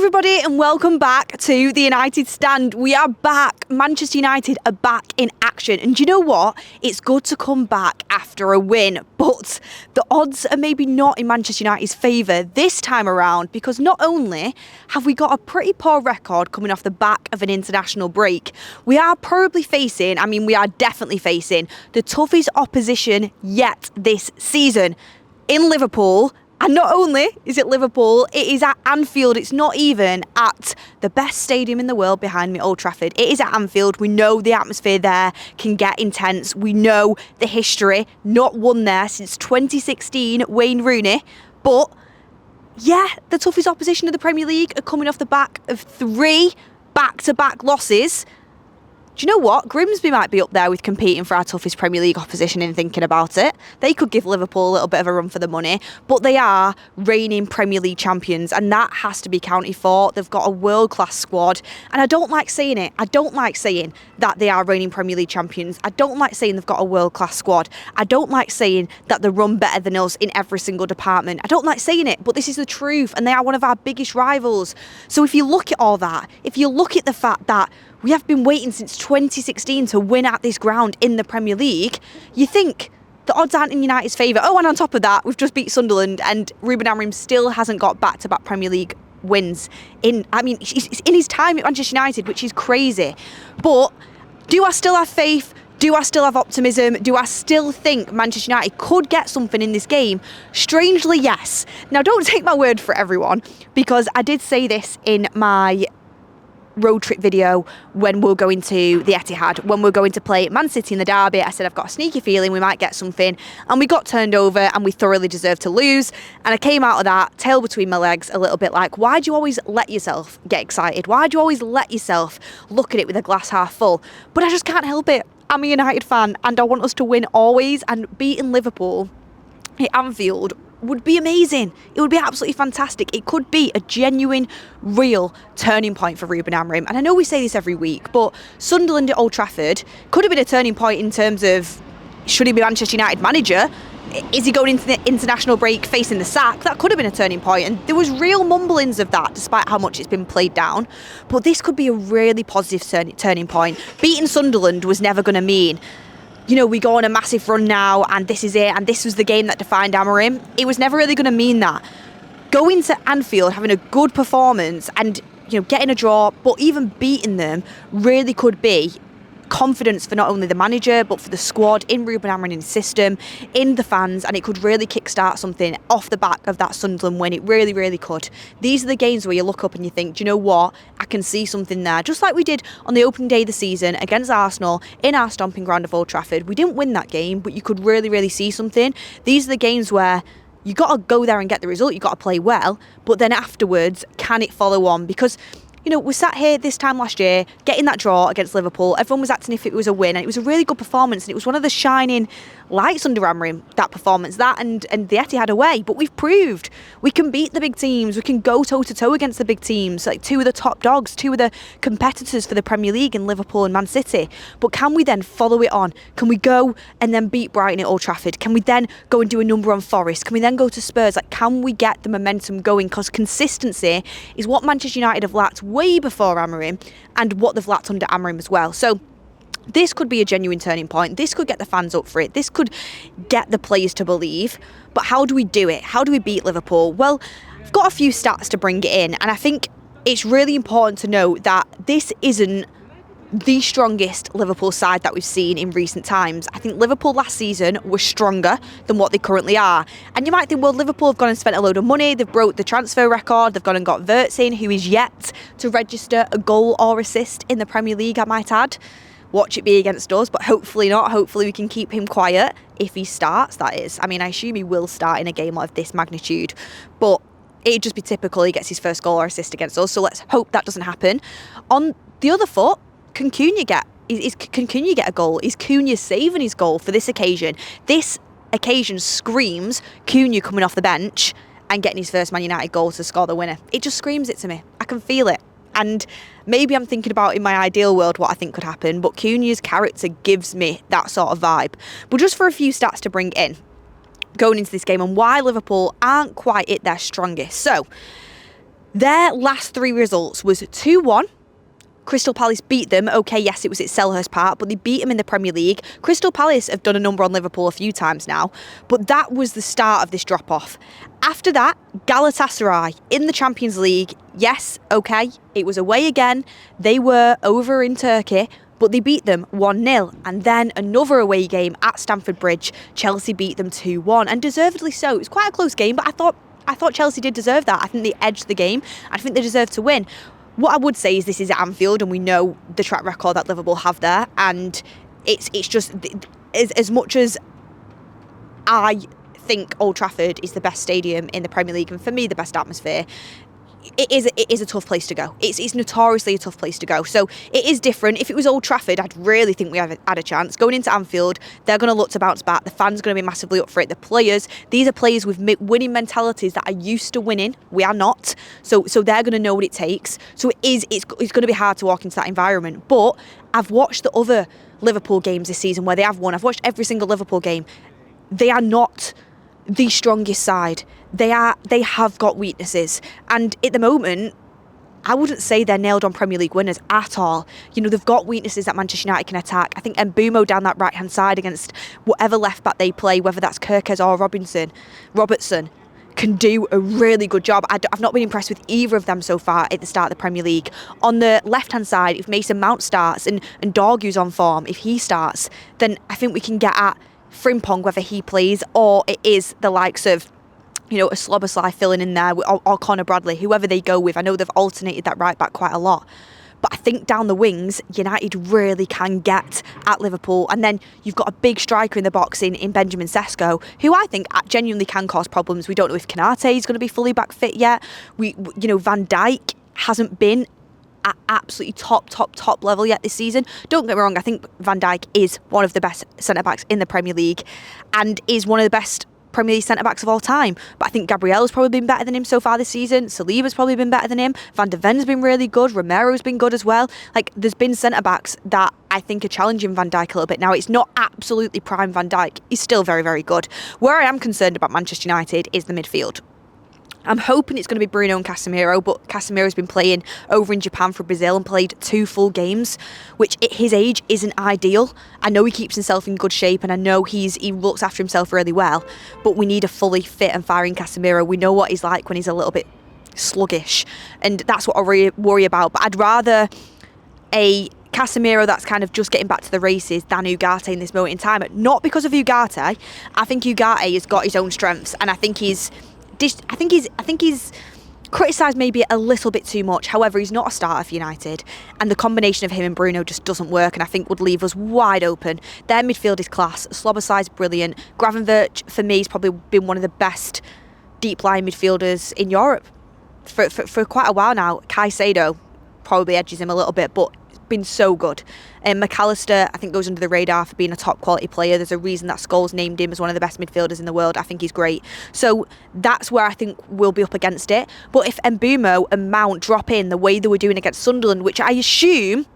everybody, and welcome back to the United Stand. We are back. Manchester United are back in action. And do you know what? It's good to come back after a win, but the odds are maybe not in Manchester United's favour this time around, because not only have we got a pretty poor record coming off the back of an international break, we are definitely facing the toughest opposition yet this season in Liverpool. And not only is it Liverpool, it is at Anfield. It's not even at the best stadium in the world behind me, Old Trafford. It is at Anfield. We know the atmosphere there can get intense. We know the history. Not won there since 2016, Wayne Rooney. But yeah, the toughest opposition of the Premier League are coming off the back of 3 back-to-back losses. Do you know what? Grimsby might be up there with competing for our toughest Premier League opposition in thinking about it. They could give Liverpool a little bit of a run for the money, but they are reigning Premier League champions, and that has to be counted for. They've got a world-class squad, and I don't like saying it. I don't like saying that they are reigning Premier League champions. I don't like saying they've got a world-class squad. I don't like saying that they run better than us in every single department. I don't like saying it, but this is the truth, and they are one of our biggest rivals. So if you look at all that, if you look at the fact that we have been waiting since 2016 to win at this ground in the Premier League, you think the odds aren't in United's favour. Oh, and on top of that, we've just beat Sunderland, and Ruben Amorim still hasn't got back-to-back Premier League wins in his time at Manchester United, which is crazy. But do I still have faith? Do I still have optimism? Do I still think Manchester United could get something in this game? Strangely, yes. Now, don't take my word for everyone, because I did say this in my road trip video when we're going to the Etihad, when we're going to play Man City in the derby. I said I've got a sneaky feeling we might get something, and we got turned over and we thoroughly deserved to lose. And I came out of that tail between my legs a little bit like, why do you always let yourself get excited? Why do you always let yourself look at it with a glass half full? But I just can't help it. I'm a United fan and I want us to win always, and beating Liverpool at Anfield would be amazing. It would be absolutely fantastic. It could be a genuine, real turning point for Ruben Amorim. And I know we say this every week, but Sunderland at Old Trafford could have been a turning point in terms of, should he be Manchester United manager? Is he going into the international break facing the sack? That could have been a turning point, and there was real mumblings of that despite how much it's been played down. But this could be a really positive turning point. Beating Sunderland was never going to mean, you know, we go on a massive run now and this is it, and this was the game that defined Amorim. It was never really going to mean that. Going to Anfield, having a good performance and, you know, getting a draw, but even beating them really could be confidence for not only the manager but for the squad, in Ruben Amorim's system, in the fans, and it could really kickstart something off the back of that Sunderland win. It really, really could. These are the games where you look up and you think, do you know what? I can see something there. Just like we did on the opening day of the season against Arsenal in our stomping ground of Old Trafford. We didn't win that game, but you could really, really see something. These are the games where you got to go there and get the result. You got to play well, but then afterwards, can it follow on? Because, you know, we sat here this time last year, getting that draw against Liverpool. Everyone was acting if it was a win, and it was a really good performance, and it was one of the shining lights under Amorim, that performance, that and the Etihad away. But we've proved we can beat the big teams, we can go toe-to-toe against the big teams, like 2 of the top dogs, 2 of the competitors for the Premier League in Liverpool and Man City. But can we then follow it on? Can we go and then beat Brighton at Old Trafford? Can we then go and do a number on Forest? Can we then go to Spurs? Like, can we get the momentum going? Because consistency is what Manchester United have lacked way before Amorim, and what they've lacked under Amorim as well. So this could be a genuine turning point. This could get the fans up for it. This could get the players to believe. But how do we do it? How do we beat Liverpool? Well, I've got a few stats to bring it in, and I think it's really important to note that this isn't the strongest Liverpool side that we've seen in recent times. I think Liverpool last season was stronger than what they currently are. And you might think, well, Liverpool have gone and spent a load of money. They've broke the transfer record. They've gone and got Wirtz in, who is yet to register a goal or assist in the Premier League, I might add. Watch it be against us, but hopefully not. Hopefully we can keep him quiet if he starts, that is. I mean, I assume he will start in a game of this magnitude, but it'd just be typical he gets his first goal or assist against us, so let's hope that doesn't happen. On the other foot, can Cunha get a goal? Is Cunha saving his goal for this occasion? This occasion screams Cunha coming off the bench and getting his first Man United goal to score the winner. It just screams it to me. I can feel it. And maybe I'm thinking about, in my ideal world, what I think could happen, but Cunha's character gives me that sort of vibe. But just for a few stats to bring in going into this game and why Liverpool aren't quite at their strongest. So, Their last 3 results was 2-1. Crystal Palace beat them. Okay, yes, it was at Selhurst Park, but they beat them in the Premier League. Crystal Palace have done a number on Liverpool a few times now, but that was the start of this drop-off. After that, Galatasaray in the Champions League. Yes, okay, it was away again. They were over in Turkey, but they beat them 1-0. And then another away game at Stamford Bridge. Chelsea beat them 2-1, and deservedly so. It was quite a close game, but I thought Chelsea did deserve that. I think they edged the game. I think they deserved to win. What I would say is this is at Anfield, and we know the track record that Liverpool have there, and it's just as much as I think Old Trafford is the best stadium in the Premier League, and for me the best atmosphere, it is a tough place to go. It's notoriously a tough place to go. So it is different. If it was Old Trafford, I'd really think we had a chance. Going into Anfield, they're going to look to bounce back. The fans are going to be massively up for it. The players, these are players with winning mentalities that are used to winning. We are not. So they're going to know what it takes. So it's going to be hard to walk into that environment. But I've watched the other Liverpool games this season where they have won. I've watched every single Liverpool game. They are not the strongest side. They have got weaknesses, and at the moment I wouldn't say they're nailed on Premier League winners at all. You know, they've got weaknesses that Manchester United can attack. I think Mbumo down that right hand side against whatever left back they play, whether that's Kirkes or Robertson, can do a really good job. I've not been impressed with either of them so far at the start of the Premier League. On the left hand side, if Mason Mount starts and Dorgu's on form, if he starts, then I think we can get at Frimpong, whether he plays, or it is the likes of, you know, a Slobosly filling in there, or Conor Bradley, whoever they go with. I know they've alternated that right back quite a lot. But I think down the wings, United really can get at Liverpool. And then you've got a big striker in the box in Benjamin Sesko, who I think genuinely can cause problems. We don't know if Kanate is going to be fully back fit yet. Van Dijk hasn't been at absolutely top level yet this season. Don't get me wrong, I think Van Dijk is one of the best centre-backs in the Premier League and is one of the best Premier League centre-backs of all time. But I think Gabriel's probably been better than him so far this season. Saliba's probably been better than him. Van de Ven's been really good. Romero's been good as well. Like, there's been centre-backs that I think are challenging Van Dijk a little bit now. It's not absolutely prime Van Dijk. He's still very, very good. Where I am concerned about Manchester United is the midfield. I'm hoping it's going to be Bruno and Casemiro, but Casemiro's been playing over in Japan for Brazil and played 2 full games, which at his age isn't ideal. I know he keeps himself in good shape, and I know he looks after himself really well, but we need a fully fit and firing Casemiro. We know what he's like when he's a little bit sluggish, and that's what I worry about. But I'd rather a Casemiro that's kind of just getting back to the races than Ugarte in this moment in time. Not because of Ugarte. I think Ugarte has got his own strengths, and I think he's criticised maybe a little bit too much. However, he's not a starter for United, and the combination of him and Bruno just doesn't work, and I think would leave us wide open. Their midfield is class. Slobosly's brilliant. Gravenberch, for me, has probably been one of the best deep-line midfielders in Europe for quite a while now. Caicedo probably edges him a little bit, but been so good. McAllister, I think, goes under the radar for being a top quality player. There's a reason that Scholes named him as one of the best midfielders in the world. I think he's great. So that's where I think we'll be up against it. But if Mbumo and Mount drop in the way they were doing against Sunderland, which I assume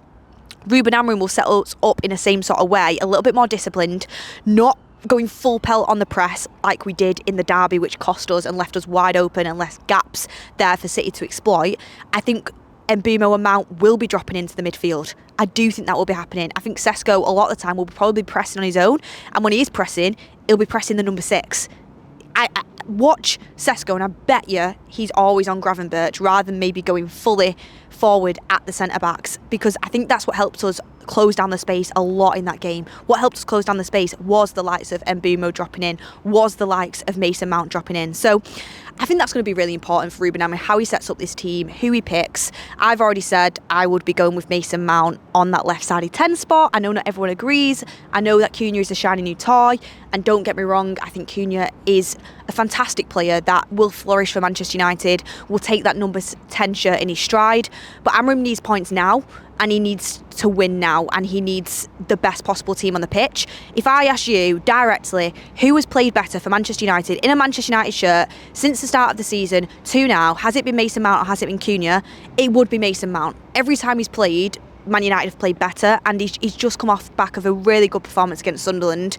Ruben Amorim will set us up in the same sort of way, a little bit more disciplined, not going full pelt on the press like we did in the derby, which cost us and left us wide open and left gaps there for City to exploit. I think Mbumo and Mount will be dropping into the midfield. I do think that will be happening. I think Sesko, a lot of the time, will probably be pressing on his own, and when he is pressing, he'll be pressing the number 6. I watch Sesko, and I bet you he's always on Gravenberch rather than maybe going fully forward at the centre-backs, because I think that's what helped us close down the space a lot in that game. What helped us close down the space was the likes of Mbumo dropping in, was the likes of Mason Mount dropping in. So I think that's going to be really important for Ruben Amorim, how he sets up this team, who he picks. I've already said I would be going with Mason Mount on that left-sided 10 spot. I know not everyone agrees. I know that Cunha is a shiny new toy, and don't get me wrong, I think Cunha is a fantastic player that will flourish for Manchester United, will take that number 10 shirt in his stride. But Amorim needs points now, and he needs to win now, and he needs the best possible team on the pitch. If I ask you directly who has played better for Manchester United in a Manchester United shirt since the start of the season to now, has it been Mason Mount or has it been Cunha? It would be Mason Mount. Every time he's played, Man United have played better, and he's just come off the back of a really good performance against Sunderland.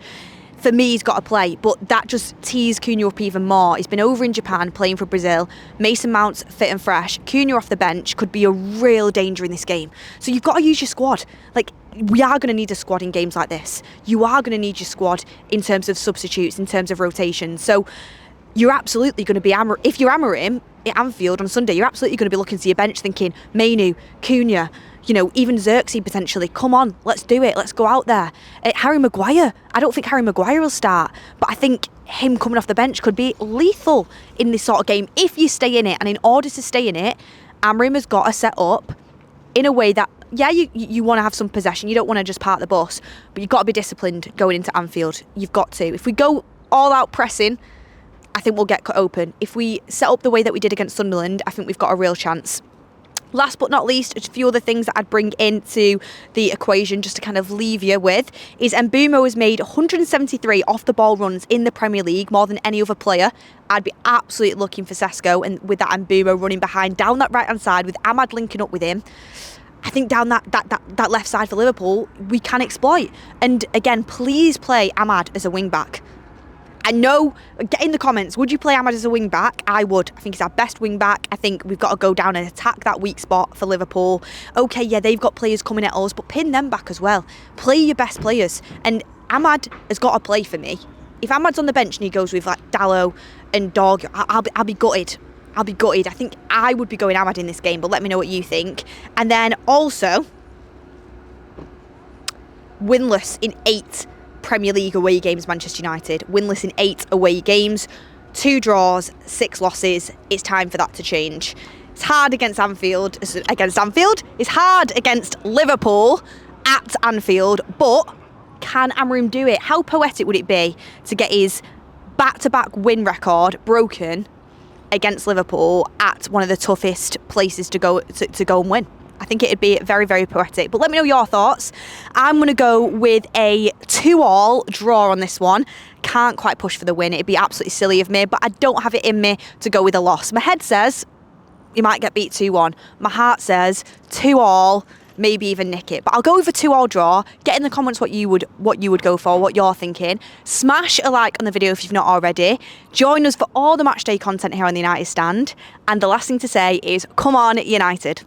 for me, he's got to play, but that just tees Cunha up even more. He's been over in Japan playing for Brazil. Mason Mount's fit and fresh. Cunha off the bench could be a real danger in this game. So you've got to use your squad. Like, we are going to need a squad in games like this. You are going to need your squad in terms of substitutes, in terms of rotations. So you're absolutely going to be, if you're Amorim at Anfield on Sunday, you're absolutely going to be looking to your bench thinking, Mainu, Cunha, you know, even Xerxes potentially. Come on, let's do it. Let's go out there. Harry Maguire. I don't think Harry Maguire will start, but I think him coming off the bench could be lethal in this sort of game if you stay in it. And in order to stay in it, Amorim has got to set up in a way that, yeah, you want to have some possession. You don't want to just park the bus, but you've got to be disciplined going into Anfield. You've got to. If we go all out pressing, I think we'll get cut open. If we set up the way that we did against Sunderland, I think we've got a real chance. Last but not least, a few other things that I'd bring into the equation just to kind of leave you with is Mbeumo has made 173 off-the-ball runs in the Premier League, more than any other player. I'd be absolutely looking for Sesko, and with that Mbeumo running behind down that right-hand side with Ahmad linking up with him, I think down that left side for Liverpool, we can exploit. And again, please play Ahmad as a wing-back. I know, get in the comments, would you play Ahmad as a wing-back? I would. I think he's our best wing-back. I think we've got to go down and attack that weak spot for Liverpool. Okay, yeah, they've got players coming at us, but pin them back as well. Play your best players. And Ahmad has got to play for me. If Ahmad's on the bench and he goes with like Dallo and Dog, I'll be gutted. I'll be gutted. I think I would be going Ahmad in this game, but let me know what you think. And then also, winless in 8 Premier League away games, Manchester United. Winless in 8 away games, 2 draws, 6 losses. It's time for that to change. It's hard against Anfield. It's hard against Liverpool at Anfield, but can Amorim do it? How poetic would it be to get his back-to-back win record broken against Liverpool at one of the toughest places to go and win? I think it'd be very, very poetic. But let me know your thoughts. I'm going to go with a 2-2 draw on this one. Can't quite push for the win. It'd be absolutely silly of me, but I don't have it in me to go with a loss. My head says you might get beat 2-1. My heart says 2-2, maybe even nick it. But I'll go with a 2-2 draw. Get in the comments what you would go for, what you're thinking. Smash a like on the video if you've not already. Join us for all the matchday content here on the United Stand. And the last thing to say is, come on, United.